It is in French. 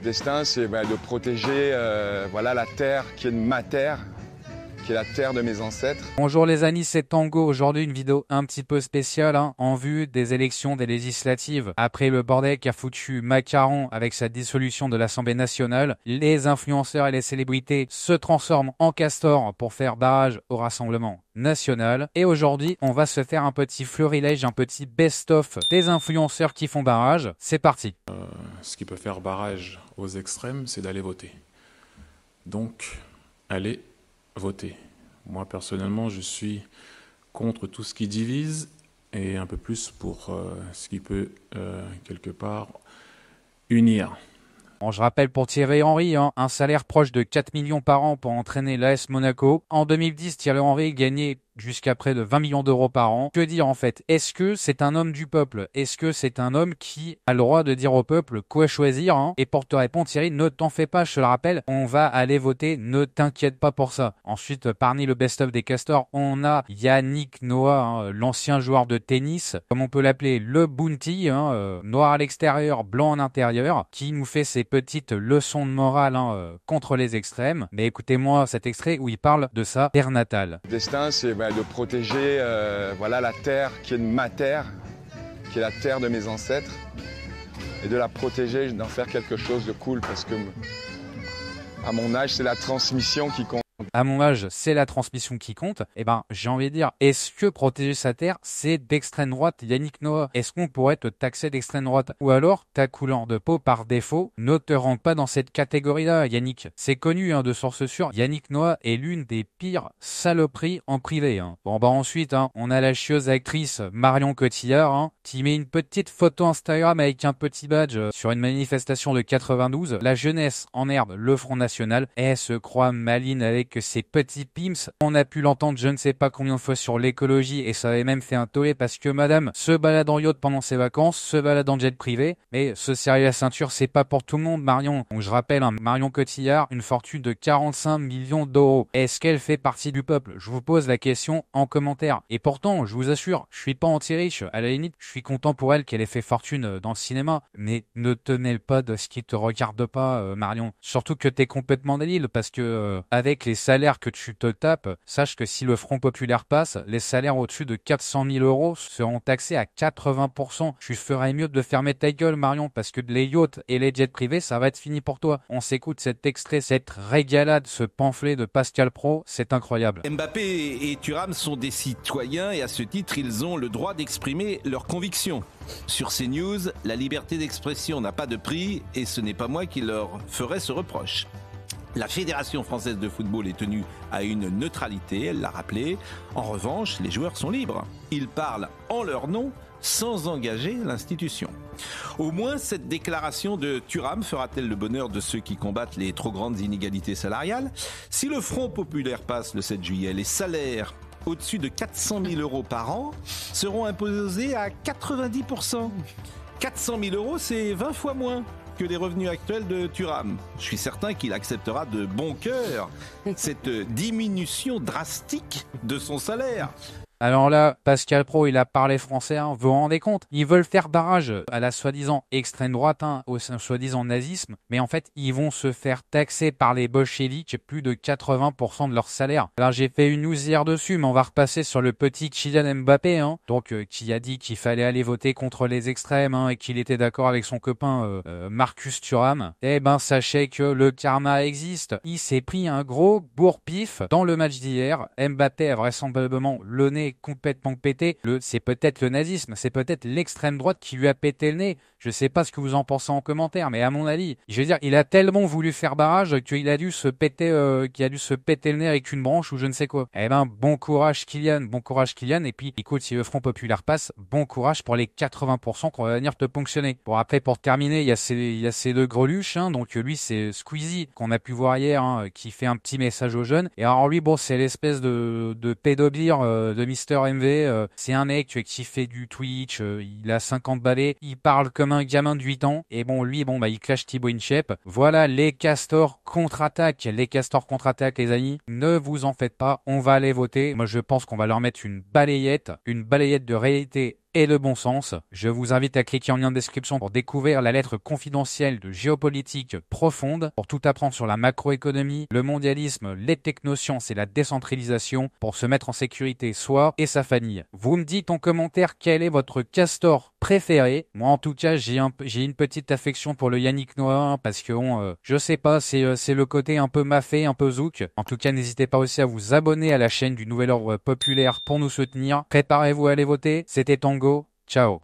Destin, c'est de protéger voilà, la terre qui est ma terre, qui est la terre de mes ancêtres. Bonjour les amis, c'est Tango. Aujourd'hui une vidéo un petit peu spéciale en vue des élections des législatives. Après le bordel qu'a foutu Macron avec sa dissolution de l'Assemblée nationale, les influenceurs et les célébrités se transforment en castors pour faire barrage au Rassemblement national. Et aujourd'hui, on va se faire un petit florilège, un petit best-of des influenceurs qui font barrage. C'est parti. Ce qui peut faire barrage aux extrêmes, c'est d'aller voter. Donc, allez voter. Moi, personnellement, je suis contre tout ce qui divise et un peu plus pour ce qui peut, quelque part, unir. Bon, je rappelle pour Thierry Henry, un salaire proche de 4 millions par an pour entraîner l'AS Monaco. En 2010, Thierry Henry gagnait jusqu'à près de 20 millions d'euros par an. Que dire en fait? Est-ce que c'est un homme du peuple? Est-ce que c'est un homme qui a le droit de dire au peuple quoi choisir? Et pour te répondre Thierry, ne t'en fais pas, je te le rappelle, on va aller voter, ne t'inquiète pas pour ça. Ensuite, parmi le best-of des castors, on a Yannick Noah, l'ancien joueur de tennis, comme on peut l'appeler le Bounty, noir à l'extérieur, blanc en intérieur, qui nous fait ses petites leçons de morale contre les extrêmes. Mais écoutez-moi cet extrait où il parle de sa terre natale. Destin, c'est de protéger voilà, la terre qui est ma terre, qui est la terre de mes ancêtres, et de la protéger, d'en faire quelque chose de cool, parce que à mon âge, c'est la transmission qui compte. À mon âge, c'est la transmission qui compte. Eh ben, j'ai envie de dire, est-ce que protéger sa terre, c'est d'extrême droite, Yannick Noah? Est-ce qu'on pourrait te taxer d'extrême droite? Ou alors, ta couleur de peau, par défaut, ne te rend pas dans cette catégorie-là, Yannick. C'est connu, de source sûre, Yannick Noah est l'une des pires saloperies en privé. Bon, bah ensuite, on a la chieuse actrice Marion Cotillard, qui met une petite photo Instagram avec un petit badge sur une manifestation de 92. La jeunesse emmerde le Front National. Elle se croit maline avec ces petits pimps. On a pu l'entendre je ne sais pas combien de fois sur l'écologie et ça avait même fait un tollé parce que madame se balade en yacht pendant ses vacances, se balade en jet privé, mais se serrer la ceinture c'est pas pour tout le monde Marion. Donc je rappelle, Marion Cotillard, une fortune de 45 millions d'euros. Est-ce qu'elle fait partie du peuple? Je vous pose la question en commentaire. Et pourtant, je vous assure, je suis pas anti-riche. À la limite, je suis content pour elle qu'elle ait fait fortune dans le cinéma. Mais ne te mêle pas de ce qui te regarde pas, Marion. Surtout que t'es complètement débile parce que avec les salaires que tu te tapes, sache que si le Front Populaire passe, les salaires au-dessus de 400 000 euros seront taxés à 80%. Je ferais mieux de fermer ta gueule, Marion, parce que les yachts et les jets privés, ça va être fini pour toi. On s'écoute cet extrait, cette régalade, ce pamphlet de Pascal Praud, c'est incroyable. Mbappé et Thuram sont des citoyens et à ce titre, ils ont le droit d'exprimer leurs convictions. Sur CNews, la liberté d'expression n'a pas de prix et ce n'est pas moi qui leur ferai ce reproche. La Fédération française de football est tenue à une neutralité, elle l'a rappelé. En revanche, les joueurs sont libres. Ils parlent en leur nom sans engager l'institution. Au moins, cette déclaration de Thuram fera-t-elle le bonheur de ceux qui combattent les trop grandes inégalités salariales? Si le Front Populaire passe le 7 juillet, les salaires au-dessus de 400 000 euros par an seront imposés à 90%. 400 000 euros, c'est 20 fois moins que les revenus actuels de Thuram. Je suis certain qu'il acceptera de bon cœur cette diminution drastique de son salaire. Alors là, Pascal Praud, il a parlé français, vous vous rendez compte? Ils veulent faire barrage à la soi-disant extrême droite, au soi-disant nazisme, mais en fait, ils vont se faire taxer par les bolcheviks plus de 80% de leur salaire. Alors j'ai fait une news hier dessus, mais on va repasser sur le petit Kylian Mbappé, qui a dit qu'il fallait aller voter contre les extrêmes, et qu'il était d'accord avec son copain Marcus Thuram. Eh ben, sachez que le karma existe. Il s'est pris un gros bourre-pif dans le match d'hier. Mbappé a vraisemblablement le nez complètement pété. C'est peut-être le nazisme, c'est peut-être l'extrême droite qui lui a pété le nez. Je sais pas ce que vous en pensez en commentaire, mais à mon avis, je veux dire, il a tellement voulu faire barrage qu'il a dû se péter, le nez avec une branche ou je ne sais quoi. Eh ben, bon courage Kylian. Et puis, écoute, si le Front Populaire passe, bon courage pour les 80% qu'on va venir te ponctionner. Bon, après, pour terminer, il y a ces deux greluches, donc lui, c'est Squeezie, qu'on a pu voir hier, qui fait un petit message aux jeunes. Et alors lui, bon, c'est l'espèce de pédobire de Mister MV, c'est un mec qui fait du Twitch, il a 50 balais, il parle comme un gamin de 8 ans, et bon, lui, il clash Thibaut Inchep. Voilà, les castors contre-attaquent, les amis. Ne vous en faites pas, on va aller voter. Moi, je pense qu'on va leur mettre une balayette de réalité et le bon sens. Je vous invite à cliquer en lien de description pour découvrir la lettre confidentielle de géopolitique profonde, pour tout apprendre sur la macroéconomie, le mondialisme, les technosciences et la décentralisation, pour se mettre en sécurité soi et sa famille. Vous me dites en commentaire quel est votre castor préféré. Moi en tout cas j'ai une petite affection pour le Yannick Noah parce que je sais pas, c'est le côté un peu mafé, un peu zouk. En tout cas n'hésitez pas aussi à vous abonner à la chaîne du Nouvel Ordre Populaire pour nous soutenir. Préparez-vous à aller voter. C'était Tango. Ciao.